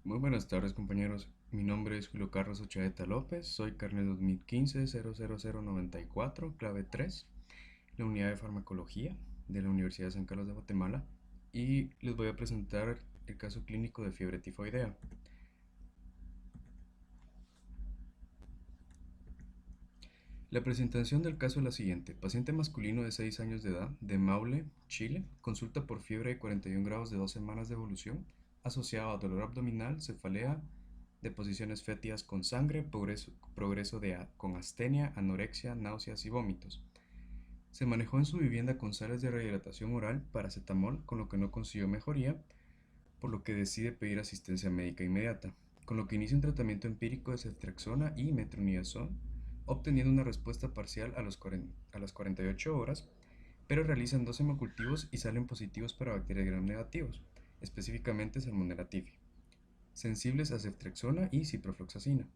Muy buenas tardes, compañeros. Mi nombre es Julio Carlos Ochaeta López, soy carnet 2015-00094, clave 3, la unidad de farmacología de la Universidad de San Carlos de Guatemala, y les voy a presentar el caso clínico de fiebre tifoidea. La presentación del caso es la siguiente. Paciente masculino de 6 años de edad, de Maule, Chile, consulta por fiebre de 41 grados de 2 semanas de evolución, asociado a dolor abdominal, cefalea, deposiciones fétidas con sangre, progreso con astenia, anorexia, náuseas y vómitos. Se manejó en su vivienda con sales de rehidratación oral, paracetamol, con lo que no consiguió mejoría, por lo que decide pedir asistencia médica inmediata, con lo que inicia un tratamiento empírico de ceftriaxona y metronidazol, obteniendo una respuesta parcial a las 48 horas, pero realizan 2 hemocultivos y salen positivos para bacterias gram negativos, específicamente Salmonella typhi, sensibles a ceftriaxona y ciprofloxacina,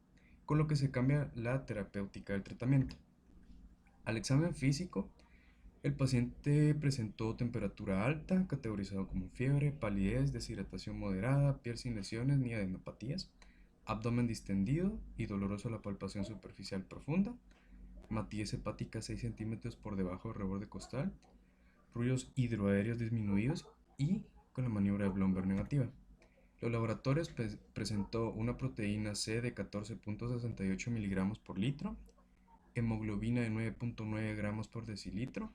con lo que se cambia la terapéutica del tratamiento. Al examen físico, el paciente presentó temperatura alta, categorizado como fiebre, palidez, deshidratación moderada, piel sin lesiones ni adenopatías, abdomen distendido y doloroso a la palpación superficial profunda, matidez hepática 6 centímetros por debajo del reborde costal, ruidos hidroaéreos disminuidos y con la maniobra de Blomberg negativa. Los laboratorios presentó una proteína C de 14.68 miligramos por litro, hemoglobina de 9.9 gramos por decilitro,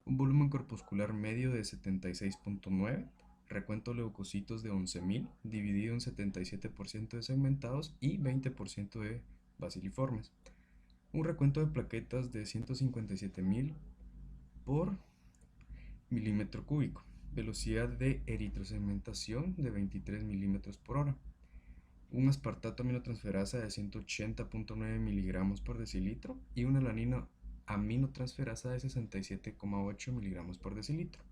un volumen corpuscular medio de 76.9, recuento de leucocitos de 11.000, dividido en 77% de segmentados y 20% de baciliformes, un recuento de plaquetas de 157.000 por milímetro cúbico, velocidad de eritrosegmentación de 23 milímetros por hora, un aspartato aminotransferasa de 180.9 miligramos por decilitro y una alanina aminotransferasa de 67,8 miligramos por decilitro,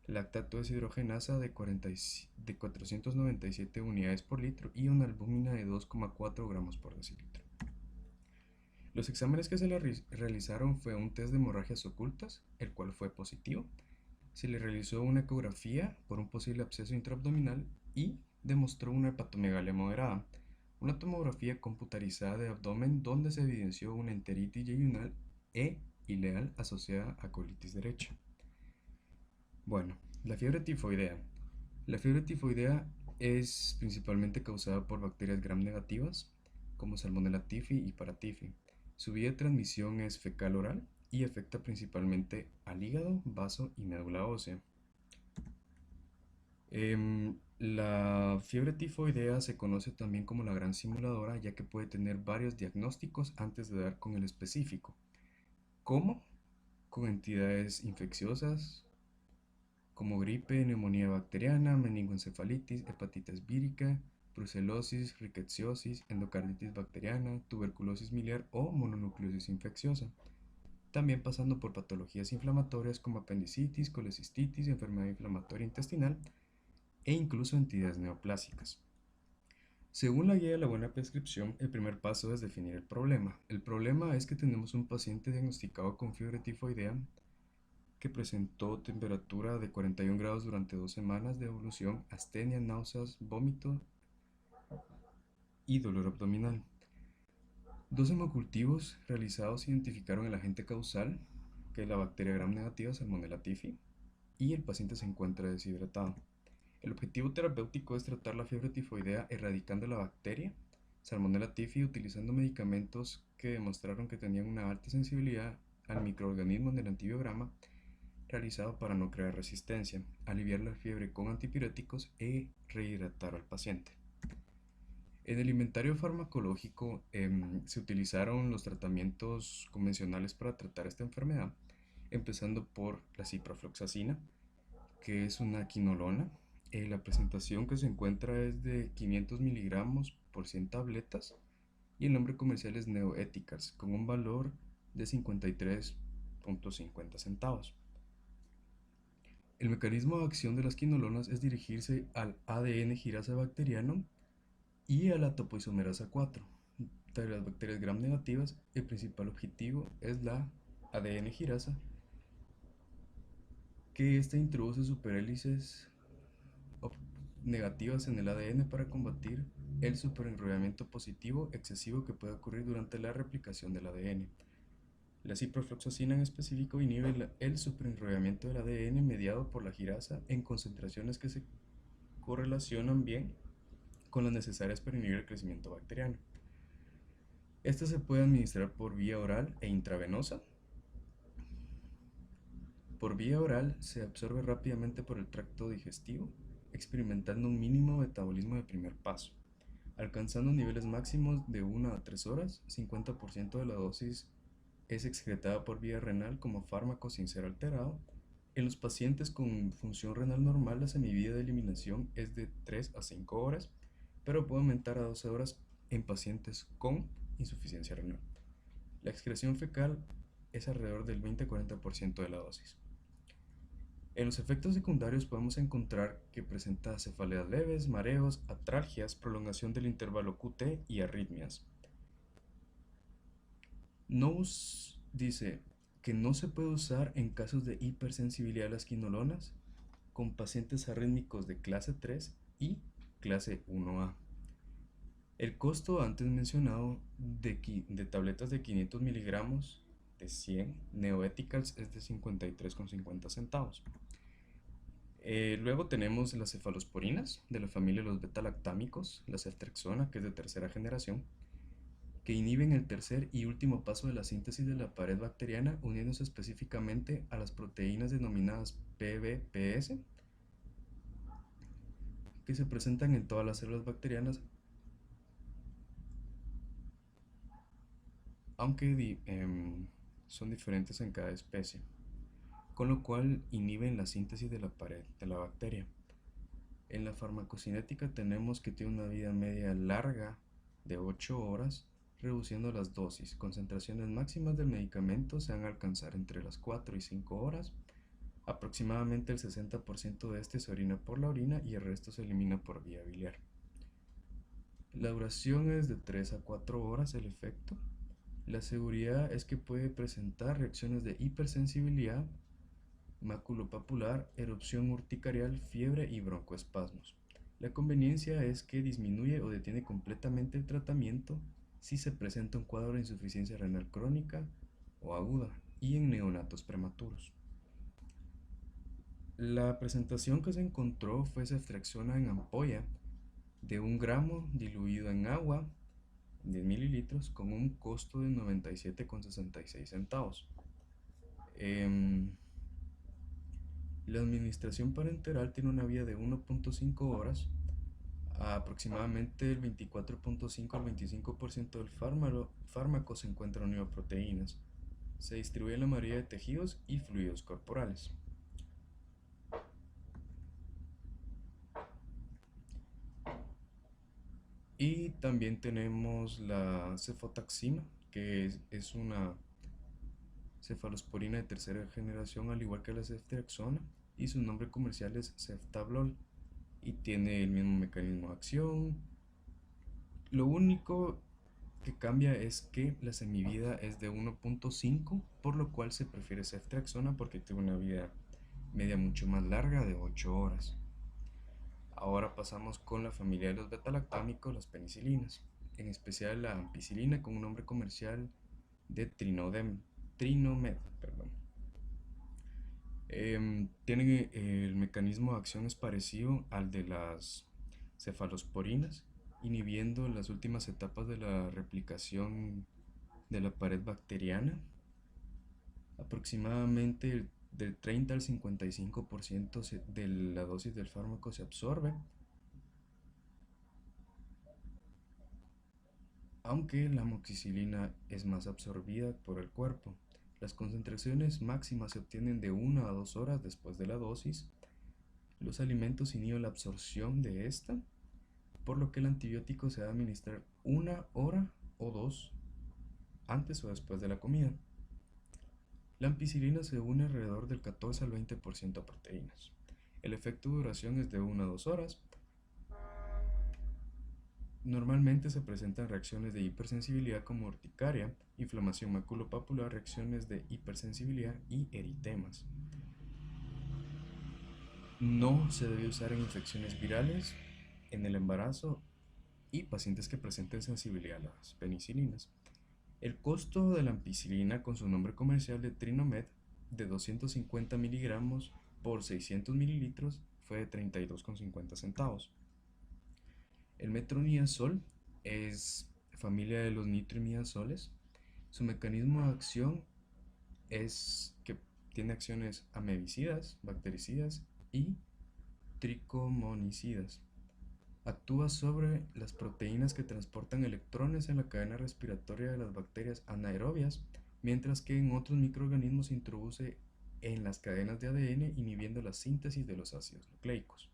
lactato deshidrogenasa de 497 unidades por litro y una albúmina de 2,4 gramos por decilitro. Los exámenes que se le realizaron fue un test de hemorragias ocultas, el cual fue positivo. Se le realizó una ecografía por un posible absceso intraabdominal y demostró una hepatomegalia moderada, una tomografía computarizada de abdomen donde se evidenció una enteritis yeyunal e ileal asociada a colitis derecha. Bueno, la fiebre tifoidea. La fiebre tifoidea es principalmente causada por bacterias gram negativas, como Salmonella typhi y Paratyphi. Su vía de transmisión es fecal-oral y afecta principalmente al hígado, vaso y médula ósea. La fiebre tifoidea se conoce también como la gran simuladora, ya que puede tener varios diagnósticos antes de dar con el específico, como con entidades infecciosas, como gripe, neumonía bacteriana, meningoencefalitis, hepatitis vírica, brucelosis, rickettsiosis, endocarditis bacteriana, tuberculosis miliar o mononucleosis infecciosa. También pasando por patologías inflamatorias como apendicitis, colecistitis, enfermedad inflamatoria intestinal e incluso entidades neoplásicas. Según la guía de la buena prescripción, el primer paso es definir el problema. El problema es que tenemos un paciente diagnosticado con fiebre tifoidea que presentó temperatura de 41 grados durante 2 semanas de evolución, astenia, náuseas, vómito y dolor abdominal. 2 hemocultivos realizados identificaron el agente causal, que es la bacteria gram negativa Salmonella typhi, y el paciente se encuentra deshidratado. El objetivo terapéutico es tratar la fiebre tifoidea erradicando la bacteria Salmonella typhi utilizando medicamentos que demostraron que tenían una alta sensibilidad al microorganismo del antibiograma realizado para no crear resistencia, aliviar la fiebre con antipiréticos y rehidratar al paciente. En el inventario farmacológico se utilizaron los tratamientos convencionales para tratar esta enfermedad, empezando por la ciprofloxacina, que es una quinolona. La presentación que se encuentra es de 500 miligramos por 100 tabletas y el nombre comercial es Neoeticals, con un valor de 53.50 centavos. El mecanismo de acción de las quinolonas es dirigirse al ADN girasa bacteriano y a la topoisomerasa 4. De las bacterias gram negativas, el principal objetivo es la ADN girasa, que ésta introduce superhélices negativas en el ADN para combatir el superenrollamiento positivo excesivo que puede ocurrir durante la replicación del ADN. La ciprofloxacina en específico inhibe el superenrollamiento del ADN mediado por la girasa en concentraciones que se correlacionan bien con las necesarias para inhibir el crecimiento bacteriano. Esta se puede administrar por vía oral e intravenosa. Por vía oral se absorbe rápidamente por el tracto digestivo, experimentando un mínimo metabolismo de primer paso, alcanzando niveles máximos de 1 a 3 horas. 50% de la dosis es excretada por vía renal como fármaco sin ser alterado. En los pacientes con función renal normal, la semivida de eliminación es de 3 a 5 horas, pero puede aumentar a 12 horas en pacientes con insuficiencia renal. La excreción fecal es alrededor del 20-40% de la dosis. En los efectos secundarios podemos encontrar que presenta cefaleas leves, mareos, atralgias, prolongación del intervalo QT y arritmias. Dice que no se puede usar en casos de hipersensibilidad a las quinolonas con pacientes arrítmicos de clase 3 y clase 1A. El costo antes mencionado de tabletas de 500 miligramos de 100 Neoeticals es de 53,50 centavos. Luego tenemos las cefalosporinas de la familia de los beta-lactámicos, la ceftriaxona, que es de tercera generación, que inhiben el tercer y último paso de la síntesis de la pared bacteriana, uniéndose específicamente a las proteínas denominadas PBPS, que se presentan en todas las células bacterianas, aunque son diferentes en cada especie, con lo cual inhiben la síntesis de la pared de la bacteria. En la farmacocinética tenemos que tiene una vida media larga de 8 horas, reduciendo las dosis. Concentraciones máximas del medicamento se van a alcanzar entre las 4 y 5 horas. Aproximadamente el 60% de este se orina por la orina y el resto se elimina por vía biliar. La duración es de 3 a 4 horas el efecto. La seguridad es que puede presentar reacciones de hipersensibilidad, maculopapular, erupción urticarial, fiebre y broncoespasmos. La conveniencia es que disminuye o detiene completamente el tratamiento si se presenta un cuadro de insuficiencia renal crónica o aguda y en neonatos prematuros. La presentación que se encontró fue ceftriaxona en ampolla de 1 gramo diluido en agua 10 mililitros con un costo de 97,66 centavos. La administración parenteral tiene una vida de 1.5 horas. Aproximadamente el 24.5 al 25% del fármaco se encuentra unido a proteínas. Se distribuye en la mayoría de tejidos y fluidos corporales. Y también tenemos la cefotaxima, que es una cefalosporina de tercera generación, al igual que la ceftriaxona, y su nombre comercial es ceftablol, y tiene el mismo mecanismo de acción. Lo único que cambia es que la semivida es de 1.5, por lo cual se prefiere ceftriaxona porque tiene una vida media mucho más larga de 8 horas. Ahora pasamos con la familia de los betalactámicos, las penicilinas, en especial la ampicilina con un nombre comercial de Trinomed. Tiene el mecanismo de acción es parecido al de las cefalosporinas, inhibiendo las últimas etapas de la replicación de la pared bacteriana. Aproximadamente del 30 al 55% de la dosis del fármaco se absorbe, aunque la amoxicilina es más absorbida por el cuerpo. Las concentraciones máximas se obtienen de 1 a 2 horas después de la dosis. Los alimentos inhiben la absorción de esta, por lo que el antibiótico se debe administrar 1 hora o 2 antes o después de la comida. La ampicilina se une alrededor del 14 al 20% a proteínas. El efecto de duración es de 1 a 2 horas. Normalmente se presentan reacciones de hipersensibilidad como urticaria, inflamación maculopapular, reacciones de hipersensibilidad y eritemas. No se debe usar en infecciones virales, en el embarazo y pacientes que presenten sensibilidad a las penicilinas. El costo de la ampicilina con su nombre comercial de Trinomed de 250 miligramos por 600 mililitros fue de 32,50 centavos. El metronidazol es familia de los nitroimidazoles. Su mecanismo de acción es que tiene acciones amebicidas, bactericidas y tricomonicidas. Actúa sobre las proteínas que transportan electrones en la cadena respiratoria de las bacterias anaerobias, mientras que en otros microorganismos se introduce en las cadenas de ADN inhibiendo la síntesis de los ácidos nucleicos.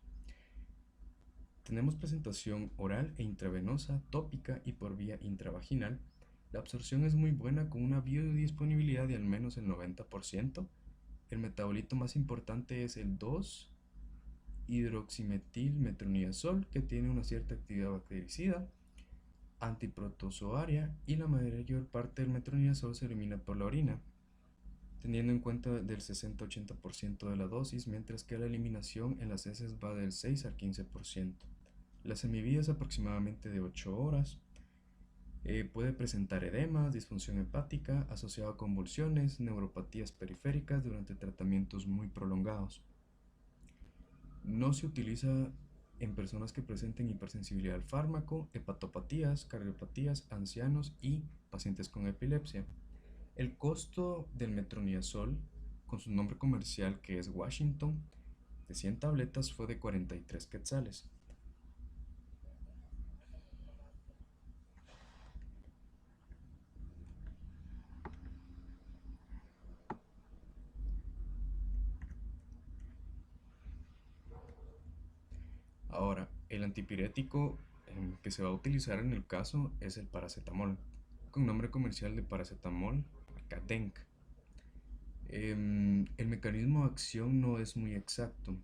Tenemos presentación oral e intravenosa, tópica y por vía intravaginal. La absorción es muy buena con una biodisponibilidad de al menos el 90%. El metabolito más importante es el 2-hidroximetilmetronidazol, que tiene una cierta actividad bactericida, antiprotozoaria, y la mayor parte del metronidazol se elimina por la orina, teniendo en cuenta del 60-80% de la dosis, mientras que la eliminación en las heces va del 6 al 15%. La semivía es aproximadamente de 8 horas. Puede presentar edemas, disfunción hepática asociado a convulsiones, neuropatías periféricas durante tratamientos muy prolongados. No se utiliza en personas que presenten hipersensibilidad al fármaco, hepatopatías, cardiopatías, ancianos y pacientes con epilepsia. El costo del metronidazol, con su nombre comercial que es Washington, de 100 tabletas fue de 43 quetzales. Ahora, el antipirético que se va a utilizar en el caso es el paracetamol, con nombre comercial de paracetamol Cadenc. El mecanismo de acción no es muy exacto,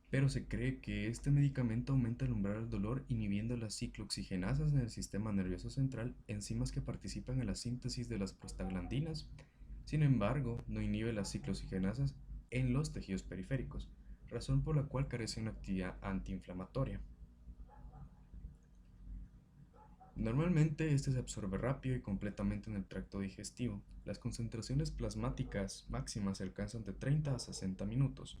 pero se cree que este medicamento aumenta el umbral del dolor inhibiendo las ciclooxigenasas en el sistema nervioso central, enzimas que participan en la síntesis de las prostaglandinas. Sin embargo, no inhibe las ciclooxigenasas en los tejidos periféricos, razón por la cual carece de una actividad antiinflamatoria. Normalmente este se absorbe rápido y completamente en el tracto digestivo. Las concentraciones plasmáticas máximas se alcanzan de 30 a 60 minutos.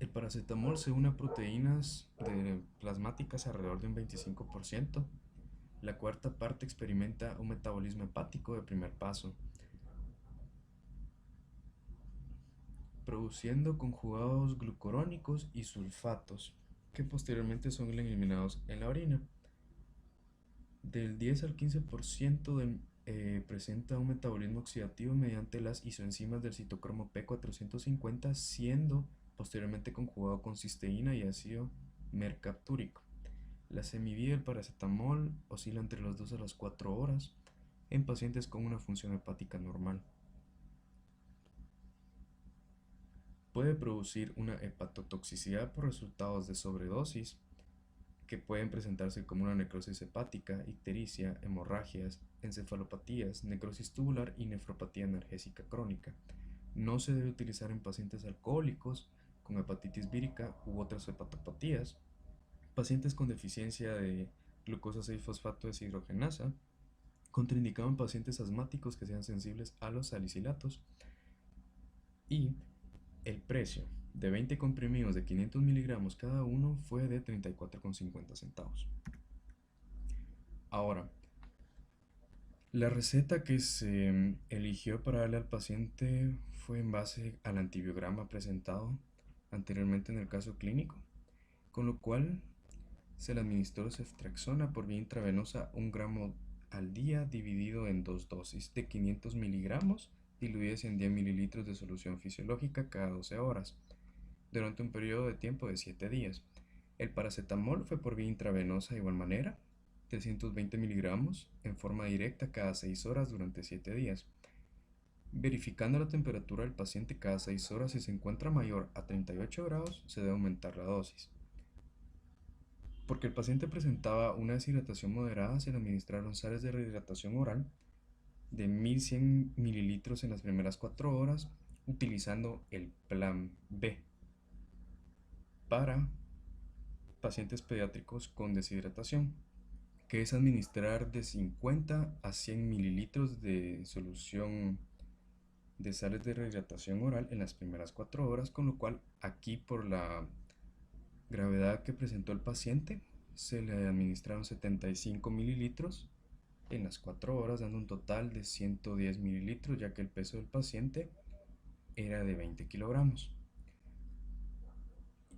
El paracetamol se une a proteínas plasmáticas alrededor de un 25%. La cuarta parte experimenta un metabolismo hepático de primer paso, produciendo conjugados glucurónicos y sulfatos, que posteriormente son eliminados en la orina. Del 10 al 15% presenta un metabolismo oxidativo mediante las isoenzimas del citocromo P450, siendo posteriormente conjugado con cisteína y ácido mercaptúrico. La semivía del paracetamol oscila entre las 2 a las 4 horas en pacientes con una función hepática normal. Puede producir una hepatotoxicidad por resultados de sobredosis, que pueden presentarse como una necrosis hepática, ictericia, hemorragias, encefalopatías, necrosis tubular y nefropatía analgésica crónica. No se debe utilizar en pacientes alcohólicos con hepatitis vírica u otras hepatopatías, pacientes con deficiencia de glucosa 6-fosfato deshidrogenasa, contraindicado en pacientes asmáticos que sean sensibles a los salicilatos. Y el precio de 20 comprimidos de 500 miligramos cada uno fue de 34,50 centavos. Ahora, la receta que se eligió para darle al paciente fue en base al antibiograma presentado anteriormente en el caso clínico, con lo cual se le administró ceftriaxona por vía intravenosa 1 gramo al día dividido en 2 dosis de 500 miligramos diluidas en 10 mililitros de solución fisiológica cada 12 horas, durante un periodo de tiempo de 7 días. El paracetamol fue por vía intravenosa de igual manera, 320 miligramos en forma directa cada 6 horas durante 7 días. Verificando la temperatura del paciente cada 6 horas, si se encuentra mayor a 38 grados, se debe aumentar la dosis. Porque el paciente presentaba una deshidratación moderada, se le administraron sales de rehidratación oral de 1100 mililitros en las primeras 4 horas, utilizando el plan B para pacientes pediátricos con deshidratación, que es administrar de 50 a 100 mililitros de solución de sales de rehidratación oral en las primeras 4 horas, con lo cual aquí por la gravedad que presentó el paciente se le administraron 75 mililitros en las 4 horas, dando un total de 110 mililitros, ya que el peso del paciente era de 20 kilogramos.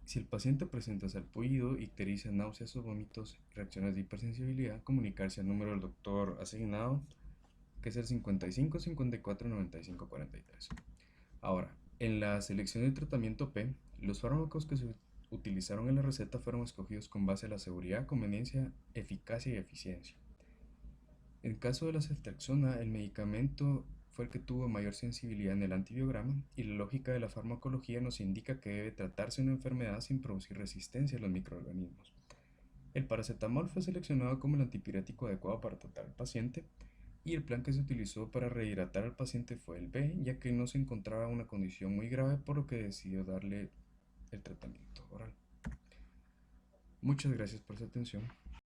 Si el paciente presenta sarpullido, ictericia, náuseas o vómitos, reacciones de hipersensibilidad, comunicarse al número del doctor asignado, que es el 55 54 95 43. Ahora, en la selección de tratamiento P, los fármacos que se utilizaron en la receta fueron escogidos con base a la seguridad, conveniencia, eficacia y eficiencia. En el caso de la ceftriaxona, el medicamento fue el que tuvo mayor sensibilidad en el antibiograma, y la lógica de la farmacología nos indica que debe tratarse una enfermedad sin producir resistencia a los microorganismos. El paracetamol fue seleccionado como el antipirético adecuado para tratar al paciente, y el plan que se utilizó para rehidratar al paciente fue el B, ya que no se encontraba una condición muy grave, por lo que decidió darle el tratamiento oral. Muchas gracias por su atención.